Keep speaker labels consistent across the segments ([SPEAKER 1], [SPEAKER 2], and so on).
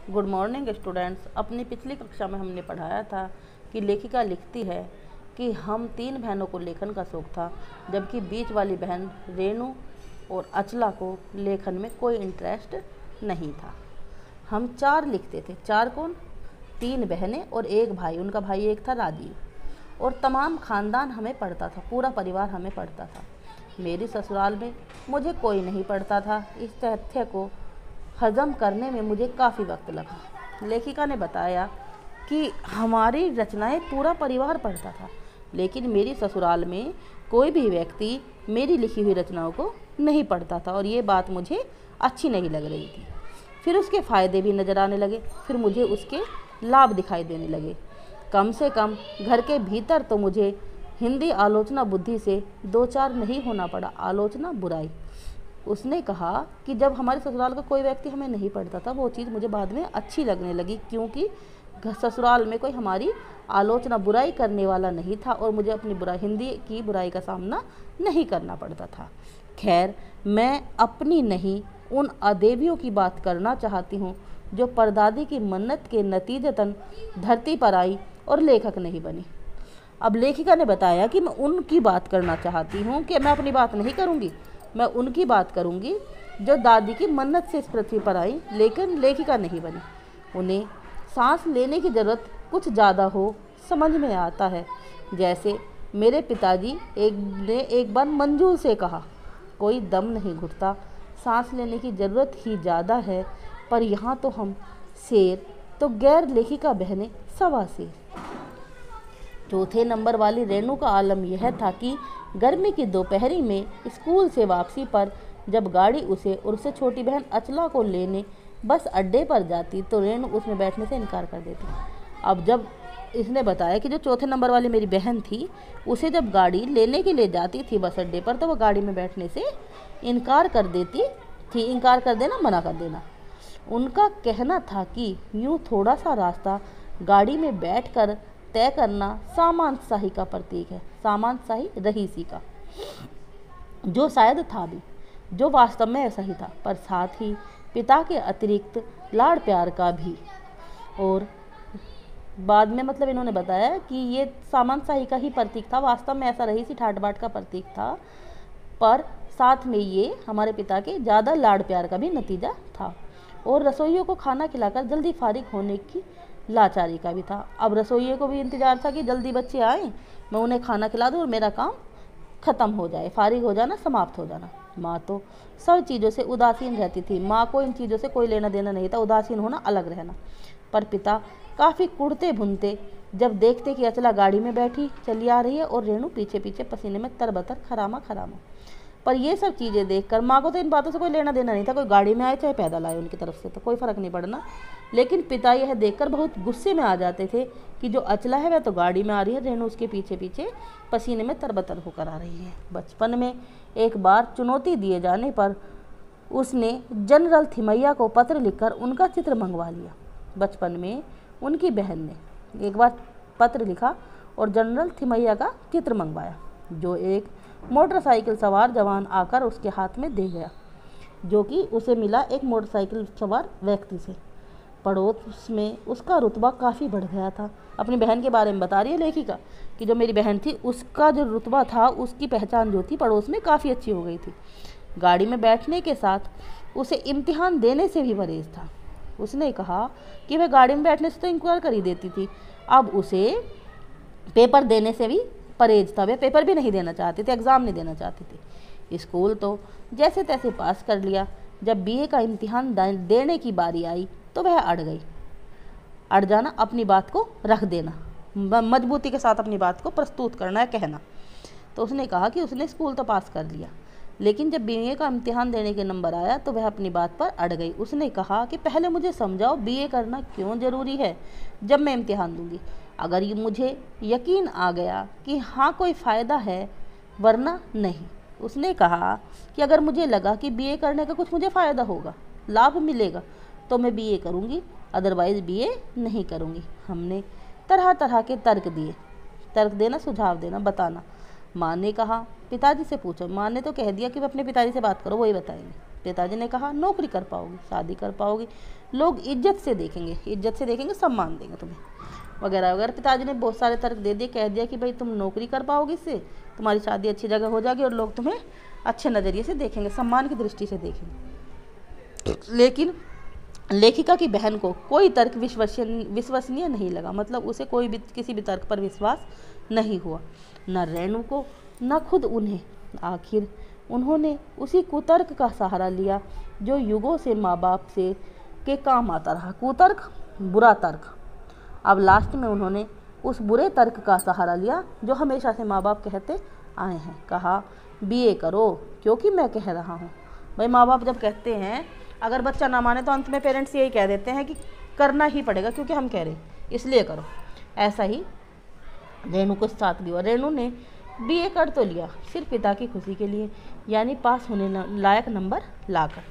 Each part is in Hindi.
[SPEAKER 1] Good morning students. अपनी पिछली कक्षा में हमने पढ़ाया था कि लेखिका लिखती है कि हम 3 बहनों को लेखन का शौक़ था, जबकि बीच वाली बहन रेणु और अचला को लेखन में कोई इंटरेस्ट नहीं था। हम 4 लिखते थे। 4 कौन? 3 बहनें और 1 भाई। उनका भाई एक था राजीव। और तमाम ख़ानदान हमें पढ़ता था, पूरा परिवार हमें पढ़ता था। मेरी ससुराल में मुझे कोई नहीं पढ़ता था। इस तथ्य को हज़म करने में मुझे काफ़ी वक्त लगा। लेखिका ने बताया कि हमारी रचनाएं पूरा परिवार पढ़ता था, लेकिन मेरी ससुराल में कोई भी व्यक्ति मेरी लिखी हुई रचनाओं को नहीं पढ़ता था और ये बात मुझे अच्छी नहीं लग रही थी। फिर उसके फ़ायदे भी नज़र आने लगे, फिर मुझे उसके लाभ दिखाई देने लगे। कम से कम घर के भीतर तो मुझे हिंदी आलोचना बुद्धि से 2-4 नहीं होना पड़ा। आलोचना बुराई। उसने कहा कि जब हमारे ससुराल का कोई व्यक्ति हमें नहीं पढ़ता था, वो चीज़ मुझे बाद में अच्छी लगने लगी, क्योंकि ससुराल में कोई हमारी आलोचना बुराई करने वाला नहीं था और मुझे अपनी हिंदी की बुराई का सामना नहीं करना पड़ता था। खैर, मैं अपनी नहीं, उन अदेवियों की बात करना चाहती हूँ जो परदादी की मन्नत के नतीजतन धरती पर आई और लेखक नहीं बनी। अब लेखिका ने बताया कि मैं उनकी बात करना चाहती हूँ, कि मैं अपनी बात नहीं करूँगी, मैं उनकी बात करूँगी जो दादी की मन्नत से इस पृथ्वी पर आई लेकिन लेखिका नहीं बनी। उन्हें सांस लेने की ज़रूरत कुछ ज़्यादा हो, समझ में आता है। जैसे मेरे पिताजी ने एक बार मंजूर से कहा, कोई दम नहीं घुटता, सांस लेने की ज़रूरत ही ज़्यादा है। पर यहाँ तो हम शेर, तो गैर लेखिका बहनें सवा शेर। चौथे नंबर वाली रेणु का आलम यह था कि गर्मी की दोपहरी में स्कूल से वापसी पर जब गाड़ी उसे और उससे छोटी बहन अचला को लेने बस अड्डे पर जाती तो रेणु उसमें बैठने से इनकार कर देती। अब जब इसने बताया कि जो चौथे नंबर वाली मेरी बहन थी, उसे जब गाड़ी लेने के लिए जाती थी बस अड्डे पर, तो वह गाड़ी में बैठने से इनकार कर देती थी। इनकार कर देना, मना कर देना। उनका कहना था कि यूँ थोड़ा सा रास्ता गाड़ी में बैठकर तय करना सामान्यशाही का प्रतीक है, सामान्यशाही रईसी का, जो शायद था भी, जो वास्तव में ऐसा ही था, पर साथ ही पिता के अतिरिक्त लाड़ प्यार का भी। और बाद में मतलब इन्होंने बताया कि ये सामान्यशाही का ही प्रतीक था, वास्तव में ऐसा रईसी ठाट बाट का प्रतीक था, पर साथ में ये हमारे पिता के ज़्यादा लाड़ प्यार का भी नतीजा था। और रसोइयों को खाना खिलाकर जल्दी फारिग होने की लाचारी का भी था। अब रसोइयों को भी इंतज़ार था कि जल्दी बच्चे आएँ, मैं उन्हें खाना खिला दूँ और मेरा काम ख़त्म हो जाए, फारिग हो जाना, समाप्त हो जाना। माँ तो सब चीज़ों से उदासीन रहती थी। माँ को इन चीज़ों से कोई लेना देना नहीं था, उदासीन होना, अलग रहना। पर पिता काफ़ी कुड़ते भुनते जब देखते कि अचला गाड़ी में बैठी चली आ रही है और रेणु पीछे पीछे पसीने में तरबतर खरामा खरामा। पर ये सब चीज़ें देखकर माँ को तो इन बातों से कोई लेना देना नहीं था, कोई गाड़ी में आए चाहे पैदल आए, उनकी तरफ से तो कोई फ़र्क नहीं पड़ना। लेकिन पिता यह देखकर बहुत गुस्से में आ जाते थे कि जो अचला है वह तो गाड़ी में आ रही है, रेणु उसके पीछे पीछे पसीने में तरबतर होकर आ रही है। बचपन में एक बार चुनौती दिए जाने पर उसने जनरल थिमैया को पत्र लिखकर उनका चित्र मंगवा लिया। बचपन में उनकी बहन ने एक बार पत्र लिखा और जनरल थिमैया का चित्र मंगवाया, जो एक मोटरसाइकिल सवार जवान आकर उसके हाथ में दे गया, जो कि उसे मिला एक मोटरसाइकिल सवार व्यक्ति से। पड़ोस में उसका रुतबा काफ़ी बढ़ गया था। अपनी बहन के बारे में बता रही है लेखिका कि जो मेरी बहन थी उसका जो रुतबा था, उसकी पहचान जो थी पड़ोस में काफ़ी अच्छी हो गई थी। गाड़ी में बैठने के साथ उसे इम्तिहान देने से भी परहेज था। उसने कहा कि वह गाड़ी में बैठने से तो इनकार कर ही देती थी, अब उसे पेपर देने से भी परहेज था। वे पेपर भी नहीं देना चाहती थी, एग्ज़ाम नहीं देना चाहती थी। स्कूल तो जैसे तैसे पास कर लिया। जब बीए का इम्तिहान देने की बारी आई तो वह अड़ गई। अड़ जाना, अपनी बात को रख देना, मजबूती के साथ अपनी बात को प्रस्तुत करना है, कहना। तो उसने कहा कि उसने स्कूल तो पास कर लिया, लेकिन जब बीए का इम्तिहान देने के नंबर आया तो वह अपनी बात पर अड़ गई। उसने कहा कि पहले मुझे समझाओ बीए करना क्यों ज़रूरी है, जब मैं इम्तिहान दूंगी। अगर ये मुझे यकीन आ गया कि हाँ कोई फ़ायदा है, वरना नहीं। उसने कहा कि अगर मुझे लगा कि बीए करने का कुछ मुझे फ़ायदा होगा, लाभ मिलेगा, तो मैं बीए करूँगी, अदरवाइज़ बीए नहीं करूँगी। हमने तरह तरह के तर्क दिए। तर्क देना, सुझाव देना, बताना। माँ ने कहा पिताजी से पूछो। माँ ने तो कह दिया कि अपने पिताजी से बात करो, वही बताएंगे। पिताजी ने कहा नौकरी कर पाओगी, शादी कर पाओगी, लोग इज्जत से देखेंगे, सम्मान देंगे तुम्हें, वगैरह वगैरह। पिताजी ने बहुत सारे तर्क दे दिए, कह दिया कि भाई तुम नौकरी कर पाओगी, इससे तुम्हारी शादी अच्छी जगह हो जाएगी और लोग तुम्हें अच्छे नज़रिए से देखेंगे, सम्मान की दृष्टि से देखेंगे। लेकिन लेखिका की बहन को कोई तर्क विश्वसनीय नहीं लगा, मतलब उसे कोई भी किसी भी तर्क पर विश्वास नहीं हुआ, न रेणु को न खुद उन्हें। आखिर उन्होंने उसी कुतर्क का सहारा लिया जो युगों से माँ बाप से के काम आता रहा, कुतर्क, बुरा तर्क। अब लास्ट में उन्होंने उस बुरे तर्क का सहारा लिया जो हमेशा से माँ बाप कहते आए हैं। कहा बीए करो क्योंकि मैं कह रहा हूँ। भाई माँ बाप जब कहते हैं, अगर बच्चा ना माने तो अंत में पेरेंट्स यही कह देते हैं कि करना ही पड़ेगा क्योंकि हम कह रहे हैं इसलिए करो। ऐसा ही रेणु के साथ भी हुआ। रेणु ने बीए कर तो लिया सिर्फ पिता की खुशी के लिए, यानी पास होने लायक नंबर लाकर।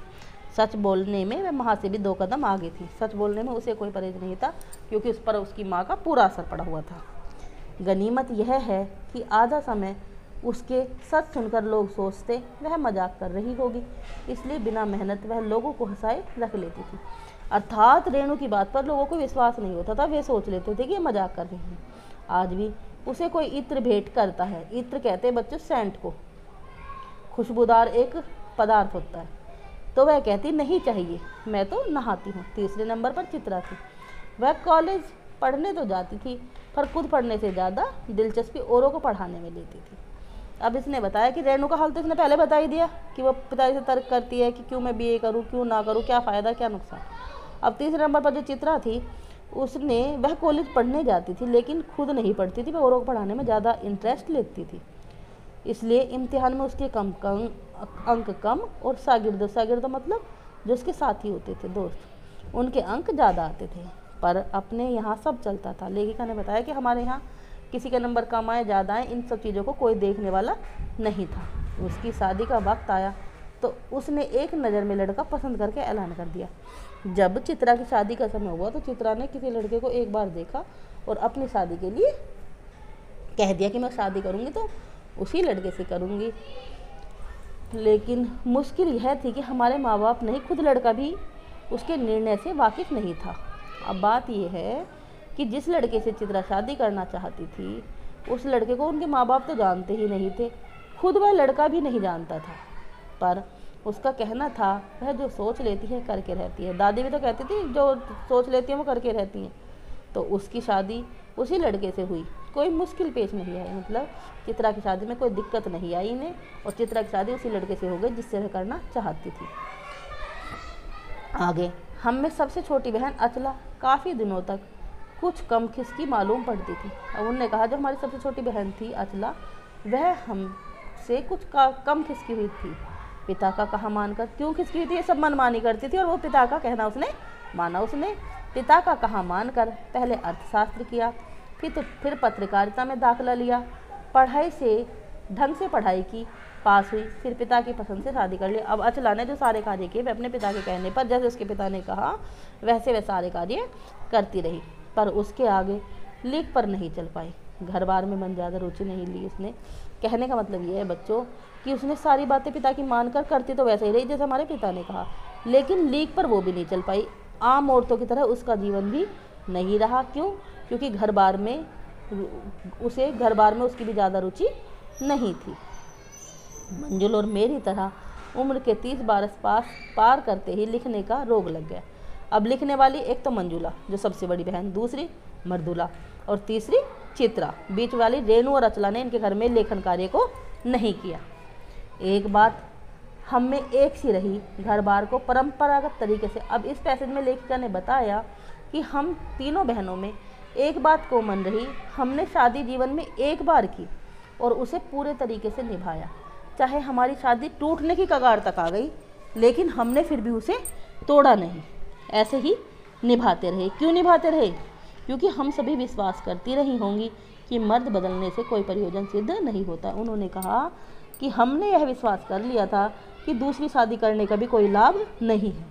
[SPEAKER 1] सच बोलने में वह माँ से भी 2 कदम आगे थी। सच बोलने में उसे कोई परहेज नहीं था क्योंकि उस पर उसकी माँ का पूरा असर पड़ा हुआ था। गनीमत यह है कि आधा समय उसके सच सुनकर लोग सोचते वह मजाक कर रही होगी, इसलिए बिना मेहनत वह लोगों को हंसाए रख लेती थी। अर्थात रेणु की बात पर लोगों को विश्वास नहीं होता था, वे सोच लेते थे कि ये मजाक कर रही हैं। आज भी उसे कोई इत्र भेंट करता है, इत्र कहते हैं बच्चों सेंट को, खुशबूदार एक पदार्थ होता है, तो वह कहती नहीं चाहिए, मैं तो नहाती हूँ। 3रे नंबर पर चित्रा थी। वह कॉलेज पढ़ने तो जाती थी पर खुद पढ़ने से ज़्यादा दिलचस्पी औरों को पढ़ाने में लेती थी। अब इसने बताया कि रेणु का हाल तो इसने पहले बता ही दिया कि वो पिताजी से तर्क करती है कि क्यों मैं बीए करूँ, क्यों ना करूँ, क्या फ़ायदा क्या नुकसान। अब 3रे नंबर पर जो चित्रा थी, वह कॉलेज पढ़ने जाती थी लेकिन खुद नहीं पढ़ती थी, वह औरों को पढ़ाने में ज़्यादा इंटरेस्ट लेती थी, इसलिए इम्तिहान में उसके अंक कम और शागिर्द मतलब जो उसके साथी होते थे, दोस्त, उनके अंक ज़्यादा आते थे। पर अपने यहाँ सब चलता था। लेखिका ने बताया कि हमारे यहाँ किसी के नंबर कम आए ज़्यादा आए, इन सब चीज़ों को कोई देखने वाला नहीं था। उसकी शादी का वक्त आया तो उसने एक नज़र में लड़का पसंद करके ऐलान कर दिया। जब चित्रा की शादी का समय हुआ तो चित्रा ने किसी लड़के को एक बार देखा और अपनी शादी के लिए कह दिया कि मैं शादी करूँगी तो उसी लड़के से करूँगी। लेकिन मुश्किल यह थी कि हमारे माँ बाप नहीं, खुद लड़का भी उसके निर्णय से वाकिफ़ नहीं था। अब बात यह है कि जिस लड़के से चित्रा शादी करना चाहती थी उस लड़के को उनके माँ बाप तो जानते ही नहीं थे, खुद वह लड़का भी नहीं जानता था। पर उसका कहना था वह जो सोच लेती है करके रहती है। दादी भी तो कहती थी जो सोच लेती है वो करके रहती हैं। तो उसकी शादी उसी लड़के से हुई, कोई मुश्किल पेश नहीं आई, मतलब चित्रा की शादी में कोई दिक्कत नहीं आई इन्हें, और चित्रा की शादी उसी लड़के से हो गई जिससे वह करना चाहती थी। आगे हम में सबसे छोटी बहन अचला काफ़ी दिनों तक कुछ कम खिसकी मालूम पड़ती थी। अब उन्होंने कहा जो हमारी सबसे छोटी बहन थी अचला, वह हमसे कुछ कम खिसकी हुई थी। पिता का कहा मानकर, क्यों खिसकी हुई थी, ये सब मनमानी करती थी और वो पिता का कहना उसने माना। उसने पिता का कहा मानकर पहले अर्थशास्त्र किया, फिर पत्रकारिता में दाखिला लिया, पढ़ाई से ढंग से पढ़ाई की, पास हुई, फिर पिता की पसंद से शादी कर ली। अब अचला ने जो सारे कार्य किए वह अपने पिता के कहने पर, जैसे उसके पिता ने कहा वैसे वह सारे कार्य करती रही, पर उसके आगे लीक पर नहीं चल पाई। घर बार में मन ज़्यादा रुचि नहीं ली उसने। कहने का मतलब ये है बच्चों कि उसने सारी बातें पिता की मानकर करती तो वैसे ही रही जैसे हमारे पिता ने कहा, लेकिन लीक पर वो भी नहीं चल पाई। आम औरतों की तरह उसका जीवन भी नहीं रहा। क्यों? क्योंकि घर बार में उसकी भी ज़्यादा रुचि नहीं थी। मंजुल और मेरी तरह उम्र के 30 बरस पार करते ही लिखने का रोग लग गया। अब लिखने वाली एक तो मंजुला जो सबसे बड़ी बहन, दूसरी मर्दुला और तीसरी चित्रा, बीच वाली रेणु और अचला ने इनके घर में लेखन कार्य को नहीं किया। एक बात हम में एक सी रही, घर बार को परंपरागत तरीके से। अब इस पैसेज में लेखिका ने बताया कि हम तीनों बहनों में एक बात कॉमन रही, हमने शादी जीवन में एक बार की और उसे पूरे तरीके से निभाया। चाहे हमारी शादी टूटने की कगार तक आ गई लेकिन हमने फिर भी उसे तोड़ा नहीं, ऐसे ही निभाते रहे। क्यों निभाते रहे? क्योंकि हम सभी विश्वास करती रही होंगी कि मर्द बदलने से कोई प्रयोजन सिद्ध नहीं होता। उन्होंने कहा कि हमने यह विश्वास कर लिया था कि दूसरी शादी करने का भी कोई लाभ नहीं है,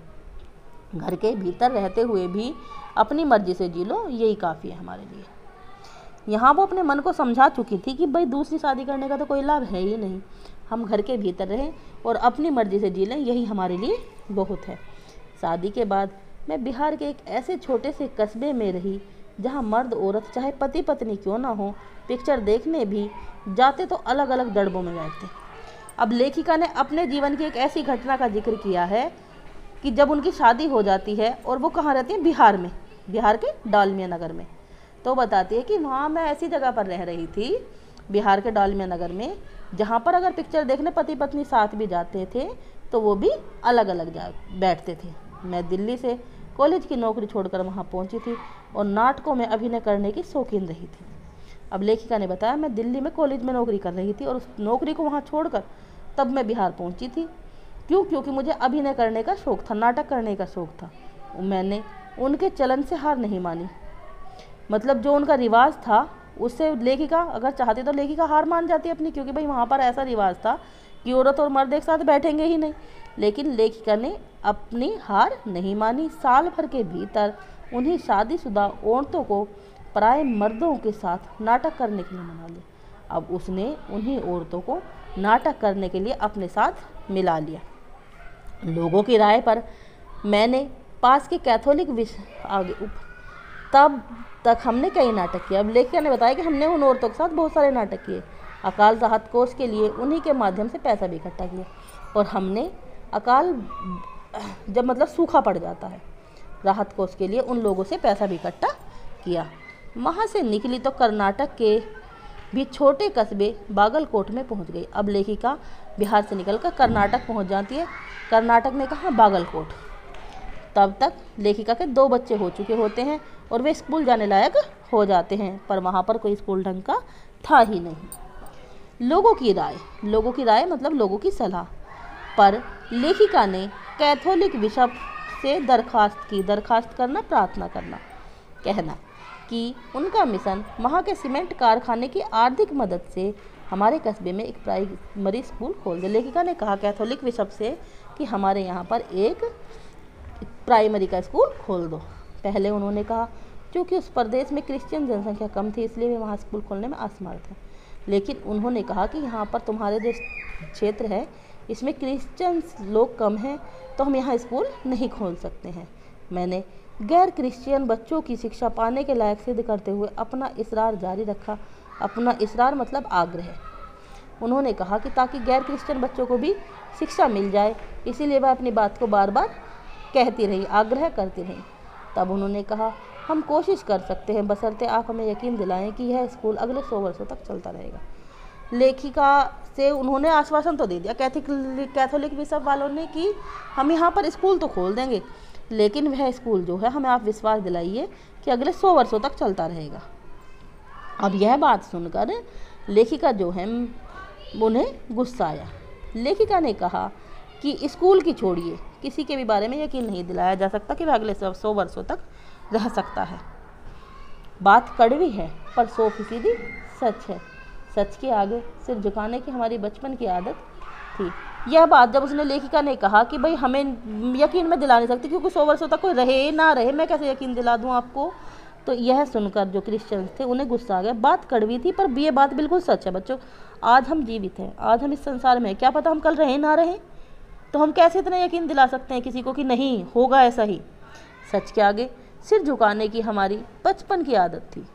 [SPEAKER 1] घर के भीतर रहते हुए भी अपनी मर्जी से जी लो, यही काफ़ी है हमारे लिए। यहाँ वो अपने मन को समझा चुकी थी कि भाई दूसरी शादी करने का तो कोई लाभ है ही नहीं, हम घर के भीतर रहें और अपनी मर्जी से जी लें, यही हमारे लिए बहुत है। शादी के बाद मैं बिहार के एक ऐसे छोटे से कस्बे में रही जहाँ मर्द औरत चाहे पति पत्नी क्यों ना हो, पिक्चर देखने भी जाते तो अलग अलग दड़बों में बैठते। अब लेखिका ने अपने जीवन की एक ऐसी घटना का जिक्र किया है कि जब उनकी शादी हो जाती है और वो कहाँ रहती है, बिहार में, बिहार के डालमिया नगर में। तो बताती है कि वहाँ मैं ऐसी जगह पर रह रही थी, बिहार के डालमिया नगर में, जहाँ पर अगर पिक्चर देखने पति पत्नी साथ भी जाते थे तो वो भी अलग अलग जा बैठते थे। मैं दिल्ली से कॉलेज की नौकरी छोड़कर वहाँ पहुँची थी और नाटकों में अभिनय करने की शौकीन रही थी। अब लेखिका ने बताया, मैं दिल्ली में कॉलेज में नौकरी कर रही थी और उस नौकरी को वहाँ छोड़कर तब मैं बिहार पहुँची थी। क्यों? क्योंकि मुझे अभिनय करने का शौक़ था, नाटक करने का शौक़ था। मैंने उनके चलन से हार नहीं मानी, मतलब जो उनका रिवाज था उससे लेखिका अगर चाहती तो लेखिका हार मान जाती अपनी, क्योंकि भाई वहाँ पर ऐसा रिवाज था कि औरत और मर्द एक साथ बैठेंगे ही नहीं। लेकिन लेखिका ने अपनी हार नहीं मानी। साल भर के भीतर उन्हीं शादीशुदा औरतों को पराए मर्दों के साथ नाटक करने के लिए मना लिया। अब उसने उन्हीं औरतों को नाटक करने के लिए अपने साथ मिला लिया। लोगों की राय पर मैंने पास के कैथोलिक तब तक हमने कई नाटक किए। अब लेखिका ने बताया कि हमने उन औरतों के साथ बहुत सारे नाटक किए। अकाल राहत कोष के लिए उन्हीं के माध्यम से पैसा भी इकट्ठा किया और हमने अकाल जब मतलब सूखा पड़ जाता है, राहत कोष के लिए उन लोगों से पैसा भी इकट्ठा किया। वहाँ से निकली तो कर्नाटक के भी छोटे कस्बे बागलकोट में पहुँच गई। अब लेखिका बिहार से निकलकर कर्नाटक पहुँच जाती है। कर्नाटक में कहाँ? बागलकोट। तब तक लेखिका के 2 बच्चे हो चुके होते हैं और वे स्कूल जाने लायक हो जाते हैं, पर वहाँ पर कोई स्कूल ढंग का था ही नहीं। लोगों की राय मतलब लोगों की सलाह पर लेखिका ने कैथोलिक बिशप से दरखास्त करना, प्रार्थना करना, कहना कि उनका मिशन वहाँ के सीमेंट कारखाने की आर्थिक मदद से हमारे कस्बे में एक प्राइमरी स्कूल खोल दे। लेखिका ने कहा कैथोलिक बिशप से कि हमारे यहाँ पर एक प्राइमरी का स्कूल खोल दो। पहले उन्होंने कहा क्योंकि उस प्रदेश में क्रिश्चियन जनसंख्या कम थी इसलिए वे वहाँ स्कूल खोलने में असमर्थ हैं। लेकिन उन्होंने कहा कि यहाँ पर तुम्हारे जो क्षेत्र है इसमें क्रिश्चियन लोग कम हैं तो हम यहाँ स्कूल नहीं खोल सकते हैं। मैंने गैर क्रिश्चियन बच्चों की शिक्षा पाने के लायक सिद्ध करते हुए अपना इसरार जारी रखा। अपना इसरार मतलब आग्रह। उन्होंने कहा कि ताकि गैर क्रिश्चियन बच्चों को भी शिक्षा मिल जाए, इसीलिए वह अपनी बात को बार बार कहती रही, आग्रह करती रही। तब उन्होंने कहा हम कोशिश कर सकते हैं बशर्ते आप हमें यकीन दिलाएं कि यह स्कूल अगले 100 वर्षों तक चलता रहेगा। लेखिका से उन्होंने आश्वासन तो दे दिया कैथोलिक बिशप वालों ने कि हम यहाँ पर स्कूल तो खोल देंगे, लेकिन वह स्कूल जो है हमें आप विश्वास दिलाइए कि अगले 100 वर्षों तक चलता रहेगा। अब यह बात सुनकर लेखिका जो है उन्हें गुस्सा आया। लेखिका ने कहा कि स्कूल की छोड़िए, किसी के भी बारे में यकीन नहीं दिलाया जा सकता कि वह अगले 100 वर्षों तक रह सकता है। बात कड़वी है पर 100% सच है। सच के आगे सिर झुकाने की हमारी बचपन की आदत थी। यह बात जब उसने लेखिका ने कहा कि भाई हमें यकीन मैं दिला नहीं सकती क्योंकि 100 वर्षों तक कोई रहे ना रहे, मैं कैसे यकीन दिला दूं आपको, तो यह सुनकर जो क्रिश्चियंस थे उन्हें गुस्सा आ गया। बात कड़वी थी पर ये बात बिल्कुल सच है। बच्चों, आज हम जीवित हैं, आज हम इस संसार में, क्या पता हम कल रहे ना रहे, तो हम कैसे इतना यकीन दिला सकते हैं किसी को कि नहीं होगा ऐसा ही। सच के आगे सिर झुकाने की हमारी बचपन की आदत थी।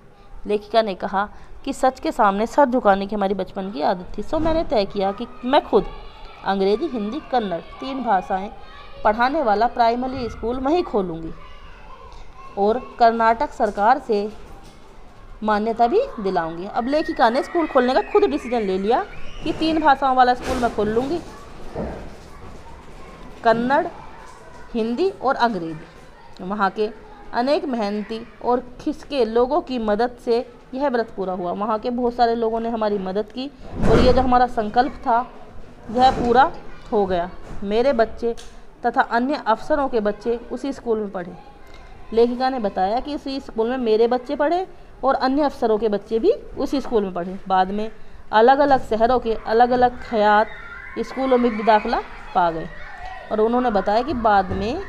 [SPEAKER 1] लेखिका ने कहा कि सच के सामने सर झुकाने की हमारी बचपन की आदत थी। सो मैंने तय किया कि मैं खुद अंग्रेजी, हिंदी, कन्नड़ 3 भाषाएं पढ़ाने वाला प्राइमरी स्कूल वहीं खोलूँगी और कर्नाटक सरकार से मान्यता भी दिलाऊंगी। अब लेखिका ने स्कूल खोलने का खुद डिसीजन ले लिया कि 3 भाषाओं वाला स्कूल मैं खोल लूँगी, कन्नड़, हिंदी और अंग्रेजी। वहाँ के अनेक मेहनती और खिसके लोगों की मदद से यह व्रत पूरा हुआ। वहाँ के बहुत सारे लोगों ने हमारी मदद की और ये जो हमारा संकल्प था यह पूरा हो गया। मेरे बच्चे तथा अन्य अफसरों के बच्चे उसी स्कूल में पढ़े। लेखिका ने बताया कि उसी स्कूल में मेरे बच्चे पढ़े और अन्य अफसरों के बच्चे भी उसी स्कूल में पढ़े। बाद में अलग अलग शहरों के अलग अलग हयात स्कूलों में भी दाखिला पा गए और उन्होंने बताया कि बाद में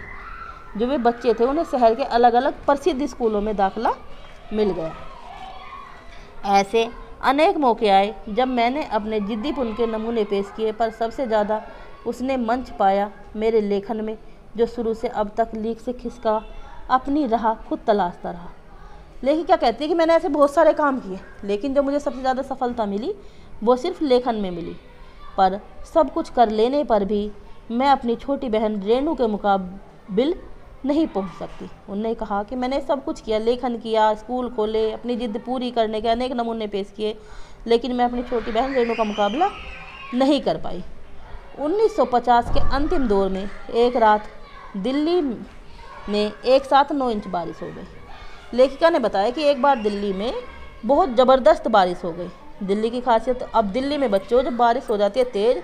[SPEAKER 1] जो वे बच्चे थे उन्हें शहर के अलग अलग प्रसिद्ध स्कूलों में दाखिला मिल गया। ऐसे अनेक मौके आए जब मैंने अपने जिद्दीपन के नमूने पेश किए, पर सबसे ज़्यादा उसने मंच पाया मेरे लेखन में, जो शुरू से अब तक लीक से खिसका अपनी राह खुद तलाशता रहा। लेखिका कहती है कि मैंने ऐसे बहुत सारे काम किए, लेकिन जो मुझे सबसे ज़्यादा सफलता मिली वो सिर्फ लेखन में मिली। पर सब कुछ कर लेने पर भी मैं अपनी छोटी बहन रेणु के मुकाबिल नहीं पहुंच सकती। उन्होंने कहा कि मैंने सब कुछ किया, लेखन किया, स्कूल खोले, अपनी जिद पूरी करने के अनेक नमूने पेश किए, लेकिन मैं अपनी छोटी बहन रेणु का मुकाबला नहीं कर पाई। 1950 के अंतिम दौर में एक रात दिल्ली में एक साथ 9 इंच बारिश हो गई। लेखिका ने बताया कि एक बार दिल्ली में बहुत ज़बरदस्त बारिश हो गई। दिल्ली की खासियत, अब दिल्ली में बच्चों जब बारिश हो जाती है तेज़,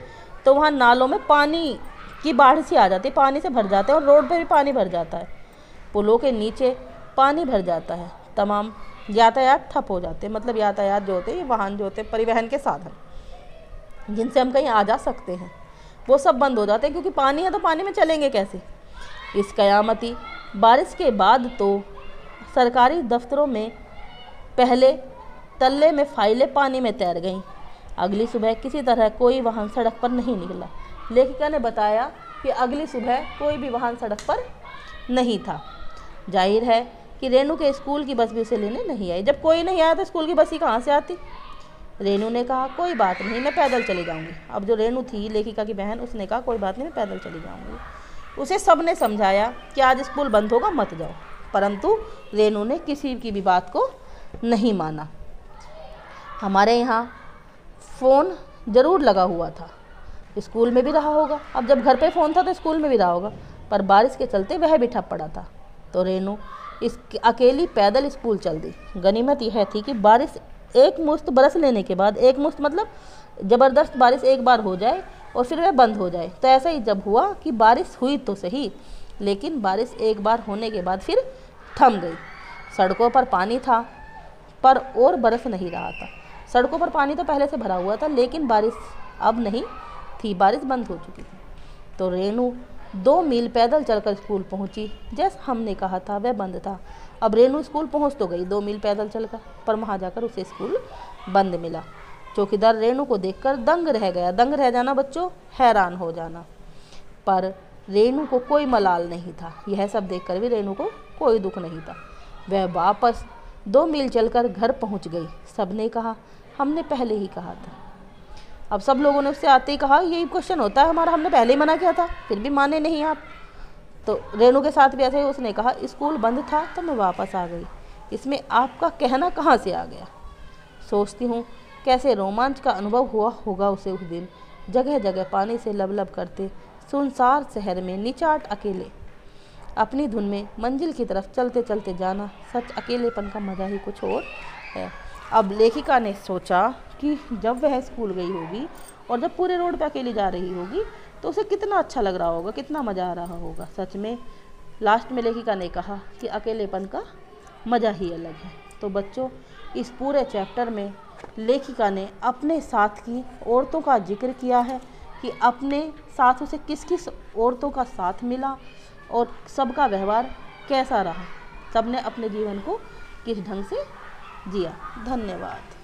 [SPEAKER 1] तो वहाँ नालों में पानी की बाढ़ सी आ जाती है, पानी से भर जाते हैं और रोड पे भी पानी भर जाता है, पुलों के नीचे पानी भर जाता है, तमाम यातायात ठप हो जाते हैं। मतलब यातायात जो होते हैं, वाहन जो होते हैं, परिवहन के साधन जिनसे हम कहीं आ जा सकते हैं, वो सब बंद हो जाते हैं, क्योंकि पानी है तो पानी में चलेंगे कैसे। इस कयामती बारिश के बाद तो सरकारी दफ्तरों में पहले तल्ले में फाइलें पानी में तैर गईं। अगली सुबह किसी तरह कोई वाहन सड़क पर नहीं निकला। लेखिका ने बताया कि अगली सुबह कोई भी वाहन सड़क पर नहीं था। जाहिर है कि रेणु के स्कूल की बस भी उसे लेने नहीं आई। जब कोई नहीं आया तो स्कूल की बस ही कहाँ से आती। रेणु ने कहा कोई बात नहीं, मैं पैदल चली जाऊंगी। अब जो रेणु थी लेखिका की बहन, उसने कहा कोई बात नहीं, मैं पैदल चली जाऊंगी। उसे सब ने समझाया कि आज स्कूल बंद होगा, मत जाओ, परंतु रेणु ने किसी की भी बात को नहीं माना। हमारे यहाँ फ़ोन ज़रूर लगा हुआ था, स्कूल में भी रहा होगा। अब जब घर पे फ़ोन था तो स्कूल में भी रहा होगा, पर बारिश के चलते वह भी ठप पड़ा था। तो रेणु अकेली पैदल स्कूल चल दी। गनीमत यह थी कि बारिश एक मुश्त बरस लेने के बाद, एक मुश्त मतलब ज़बरदस्त बारिश एक बार हो जाए और फिर वह बंद हो जाए। तो ऐसा ही जब हुआ कि बारिश हुई तो सही, लेकिन बारिश एक बार होने के बाद फिर थम गई। सड़कों पर पानी था पर और बरस नहीं रहा था। सड़कों पर पानी तो पहले से भरा हुआ था, लेकिन बारिश अब नहीं थी, बारिश बंद हो चुकी थी। तो रेणु 2 मील पैदल चलकर स्कूल पहुंची। जैसा हमने कहा था वह बंद था। अब रेणु स्कूल पहुंच तो गई 2 मील पैदल चलकर, पर वहां जाकर उसे स्कूल बंद मिला। चौकीदार रेणु को देखकर दंग रह गया। दंग रह जाना बच्चों, हैरान हो जाना। पर रेणु को कोई मलाल नहीं था। यह सब देखकर भी रेणु को कोई दुख नहीं था। वह वापस 2 मील चलकर घर पहुंच गई। सबने कहा हमने पहले ही कहा था। अब सब लोगों ने उससे आते ही कहा यही क्वेश्चन होता है हमारा, हमने पहले ही मना किया था, फिर भी माने नहीं आप। तो रेणु के साथ भी ऐसे ही उसने कहा स्कूल बंद था तो मैं वापस आ गई, इसमें आपका कहना कहाँ से आ गया। सोचती हूँ कैसे रोमांच का अनुभव हुआ होगा उसे उस दिन। जगह जगह पानी से लबलब करते सुनसान शहर में निचाट अकेले अपनी धुन में मंजिल की तरफ चलते चलते जाना, सच अकेलेपन का मज़ा ही कुछ और है। अब लेखिका ने सोचा कि जब वह स्कूल गई होगी और जब पूरे रोड पे अकेली जा रही होगी तो उसे कितना अच्छा लग रहा होगा, कितना मज़ा आ रहा होगा। सच में लास्ट में लेखिका ने कहा कि अकेलेपन का मज़ा ही अलग है। तो बच्चों, इस पूरे चैप्टर में लेखिका ने अपने साथ की औरतों का जिक्र किया है कि अपने साथ उसे किस किस औरतों का साथ मिला और सबका व्यवहार कैसा रहा, सबने अपने जीवन को किस ढंग से जिया। धन्यवाद।